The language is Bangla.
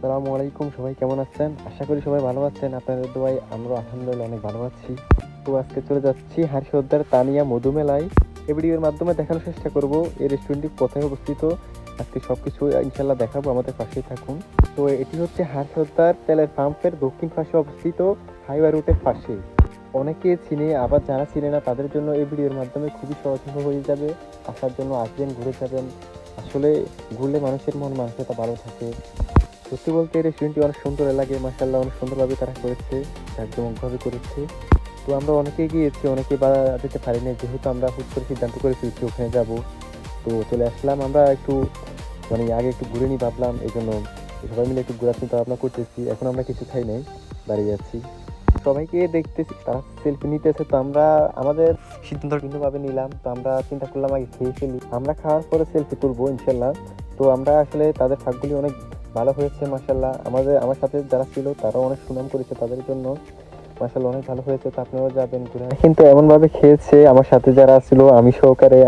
আসসালামু আলাইকুম, সবাই কেমন আছেন? আশা করি সবাই ভালো আছেন। আপনাদের দোয়ায় আমরা আলহামদুলিল্লাহ অনেক ভালো আছি। তো আজকে চলে যাচ্ছি হারিসোদ্দার তানিয়া মধুমেলায়। এই ভিডিওর মাধ্যমে দেখানোর চেষ্টা করব এই রেস্টুরেন্টটি কোথায় অবস্থিত। আজকে সবকিছু ইনশাল্লাহ দেখাবো, আমাদের পাশেই থাকুন। তো এটি হচ্ছে হারিসোদ্দার তেলের পাম্পের দক্ষিণ পাশে অবস্থিত, হাইওয়ে রুটের পাশে। অনেকে চিনে, আবার যারা চিনে না তাদের জন্য এই ভিডিওর মাধ্যমে খুবই সহজ হয়ে যাবে। আসার জন্য আসবেন, ঘুরে যাবেন। আসলে ঘুরলে মানুষের মন মানসিকতা ভালো থাকে। সত্যি বলতে এই রেস্টুরেন্টটি অনেক সুন্দর লাগে, মাশাআল্লাহ অনেক সুন্দরভাবে তারা করেছে, জাঁকজমকভাবে করেছে। তো আমরা অনেকেই গিয়েছি, অনেকে বা যেতে পারিনি, যেহেতু আমরা হুট করে সিদ্ধান্ত করে ফেলছি ওখানে যাব। তো চলে আসলাম, আমরা একটু আগে একটু ঘুরে নিই ভাবলাম, এই জন্য সবাই মিলে একটু ঘোরার চিন্তা ভাবনা করতেছি। এখন আমরা কিছু খাই নাই, দাঁড়িয়ে আছি, সবাইকে দেখতেছি তারা সেলফি নিতেছে। তো আমরা আমাদের সিদ্ধান্ত ভিন্নভাবে নিলাম। তো আমরা চিন্তা করলাম আগে খেয়ে ফেলি, আমরা খাওয়ার পরে সেলফি তুলবো ইনশাল্লাহ। তো আমরা আসলে তাদের ভাগগুলি অনেক ভালো হয়েছে মাশাল্লাহ। আমার সাথে যারা ছিল তারাও অনেক সুনাম করেছে, তাদের জন্য মাশাল্লাহ অনেক ভালো হয়েছে। তো আপনারাও যাবেন ঘুরে। কিন্তু এমন ভাবে খেয়েছে আমার সাথে যারা ছিল, আমি সহকারে